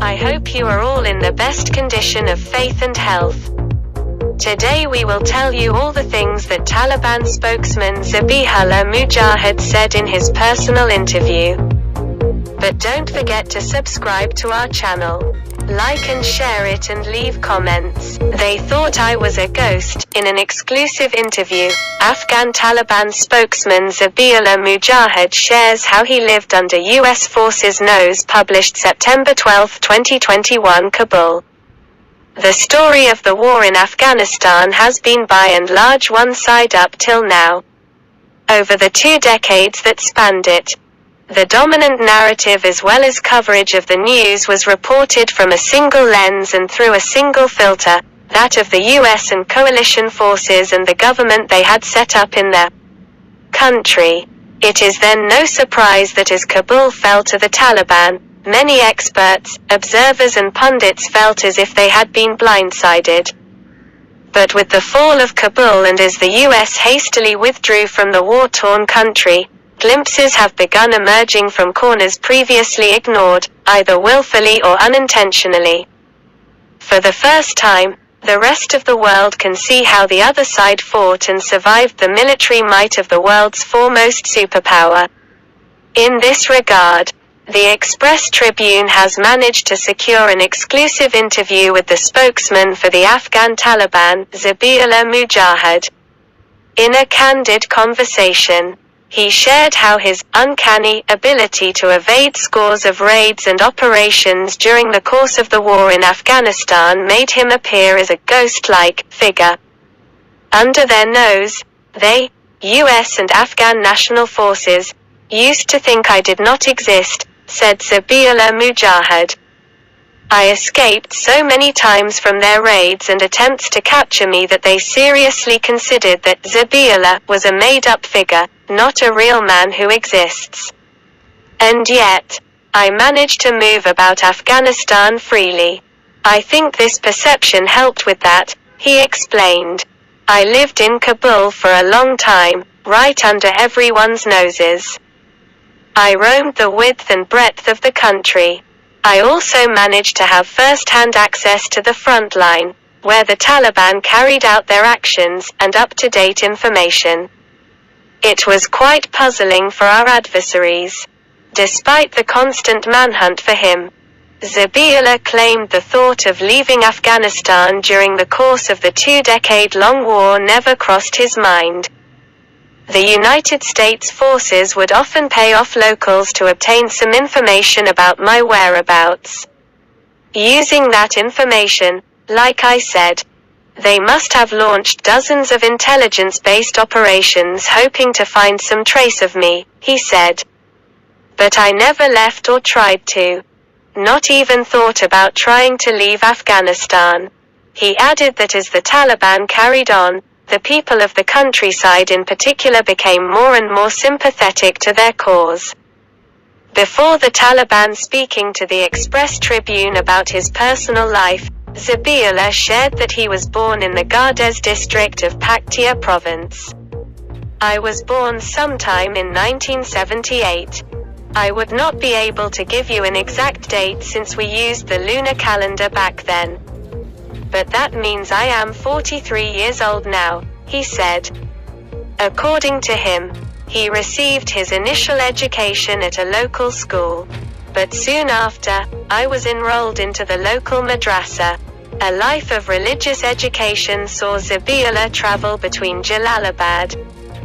I hope you are all in the best condition of faith and health. Today we will tell you all the things that Taliban spokesman Zabihullah Mujahid said in his personal interview. But don't forget to subscribe to our channel. Like and share it and leave comments. They thought I was a ghost. In an exclusive interview, Afghan Taliban spokesman Zabihullah Mujahid shares how he lived under U.S. forces' nose, published September 12, 2021, Kabul. The story of the war in Afghanistan has been by and large one-sided up till now. Over the 2 decades that spanned it, the dominant narrative as well as coverage of the news was reported from a single lens and through a single filter, that of the US and coalition forces and the government they had set up in their country. It is then no surprise that as Kabul fell to the Taliban, many experts, observers and pundits felt as if they had been blindsided. But with the fall of Kabul and as the US hastily withdrew from the war-torn country, glimpses have begun emerging from corners previously ignored, either willfully or unintentionally. For the first time, the rest of the world can see how the other side fought and survived the military might of the world's foremost superpower. In this regard, the Express Tribune has managed to secure an exclusive interview with the spokesman for the Afghan Taliban, Zabihullah Mujahid. In a candid conversation, he shared how his uncanny ability to evade scores of raids and operations during the course of the war in Afghanistan made him appear as a ghost-like figure. Under their nose, they, US and Afghan national forces, used to think I did not exist, said Zabihullah Mujahid. I escaped so many times from their raids and attempts to capture me that they seriously considered that Zabihullah was a made-up figure, not a real man who exists. And yet, I managed to move about Afghanistan freely. I think this perception helped with that, he explained. I lived in Kabul for a long time, right under everyone's noses. I roamed the width and breadth of the country. I also managed to have first-hand access to the front line, where the Taliban carried out their actions, and up-to-date information. It was quite puzzling for our adversaries. Despite the constant manhunt for him, Zabihullah claimed the thought of leaving Afghanistan during the course of the 2-decade-long war never crossed his mind. The United States forces would often pay off locals to obtain some information about my whereabouts. Using that information, like I said, they must have launched dozens of intelligence-based operations hoping to find some trace of me, he said. But I never left or tried to. Not even thought about trying to leave Afghanistan. He added that as the Taliban carried on, the people of the countryside in particular became more and more sympathetic to their cause. Before the Taliban speaking to the Express Tribune about his personal life, Zabihullah shared that he was born in the Gardez district of Paktia province. I was born sometime in 1978. I would not be able to give you an exact date since we used the lunar calendar back then. But that means I am 43 years old now, he said. According to him, he received his initial education at a local school. But soon after, I was enrolled into the local madrasa. A life of religious education saw Zabihullah travel between Jalalabad,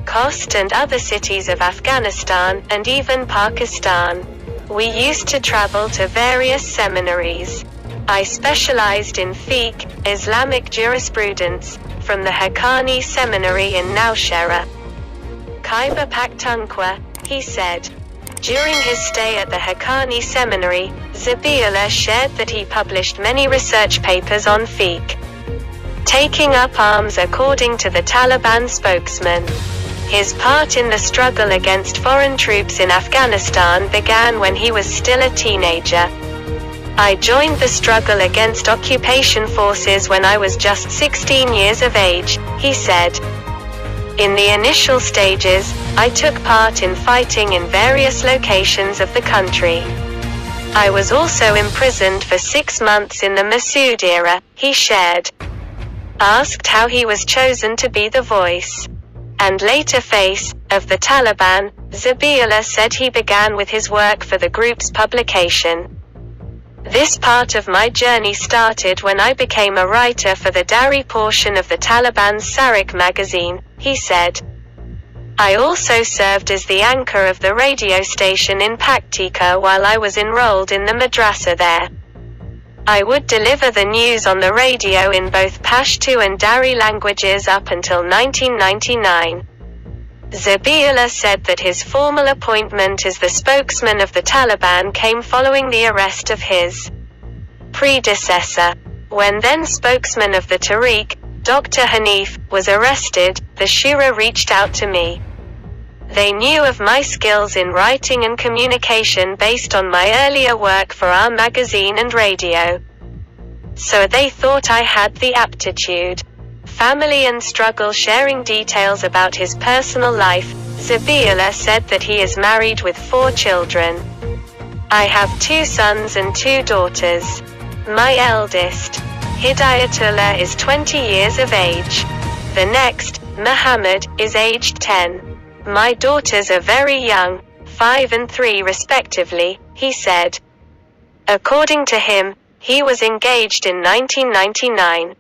Khost and other cities of Afghanistan, and even Pakistan. We used to travel to various seminaries. I specialized in fiqh, Islamic jurisprudence, from the Haqqani Seminary in Nowshera, Khyber Pakhtunkhwa, he said. During his stay at the Haqqani Seminary, Zabihullah shared that he published many research papers on fiqh. Taking up arms according to the Taliban spokesman. His part in the struggle against foreign troops in Afghanistan began when he was still a teenager. I joined the struggle against occupation forces when I was just 16 years of age, he said. In the initial stages, I took part in fighting in various locations of the country. I was also imprisoned for 6 months in the Massoud era, he shared. Asked how he was chosen to be the voice and later face of the Taliban, Zabihullah said he began with his work for the group's publication. This part of my journey started when I became a writer for the Dari portion of the Taliban's Sarik magazine, he said. I also served as the anchor of the radio station in Paktika while I was enrolled in the madrasa there. I would deliver the news on the radio in both Pashto and Dari languages up until 1999. Zabihullah said that his formal appointment as the spokesman of the Taliban came following the arrest of his predecessor. When then spokesman of the Tariq, Dr. Hanif, was arrested, the Shura reached out to me. They knew of my skills in writing and communication based on my earlier work for our magazine and radio. So they thought I had the aptitude. Family and struggle. Sharing details about his personal life, Zabihullah said that he is married with 4 children. I have 2 sons and 2 daughters. My eldest, Hidayatullah, is 20 years of age. The next, Muhammad, is aged 10. My daughters are very young, 5 and 3 respectively, he said. According to him, he was engaged in 1999.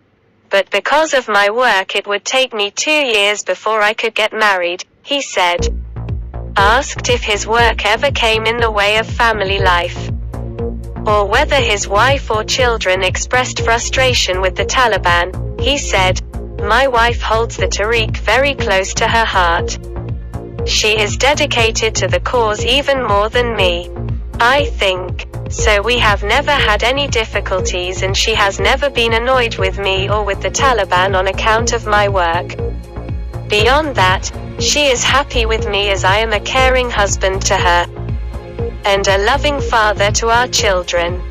But because of my work it would take me 2 years before I could get married, he said. Asked if his work ever came in the way of family life, or whether his wife or children expressed frustration with the Taliban, he said, my wife holds the Tariq very close to her heart. She is dedicated to the cause even more than me, I think. So we have never had any difficulties and she has never been annoyed with me or with the Taliban on account of my work. Beyond that, she is happy with me as I am a caring husband to her and a loving father to our children.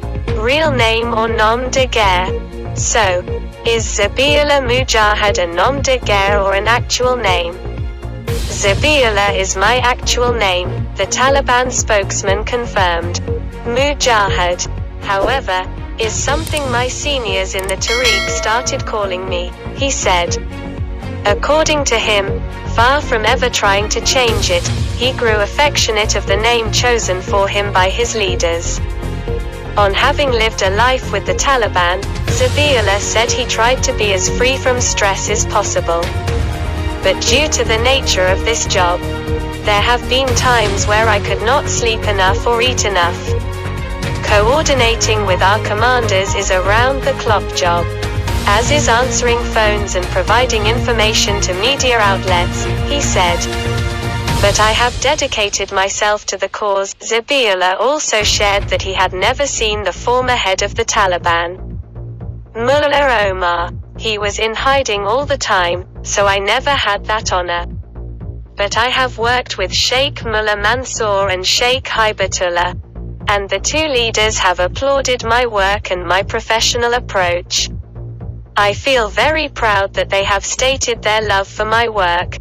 Real name or nom de guerre? So, is Zabihullah Mujahid a nom de guerre or an actual name? Zabihullah is my actual name, the Taliban spokesman confirmed. Mujahid, however, is something my seniors in the Tariq started calling me, he said. According to him, far from ever trying to change it, he grew affectionate of the name chosen for him by his leaders. On having lived a life with the Taliban, Zabihullah said he tried to be as free from stress as possible. But due to the nature of this job, there have been times where I could not sleep enough or eat enough. Coordinating with our commanders is a round-the-clock job, as is answering phones and providing information to media outlets, he said. But I have dedicated myself to the cause. Zabihullah also shared that he had never seen the former head of the Taliban, Mullah Omar. He was in hiding all the time, so I never had that honor. But I have worked with Sheikh Mullah Mansour and Sheikh Hibatullah, and the 2 leaders have applauded my work and my professional approach. I feel very proud that they have stated their love for my work.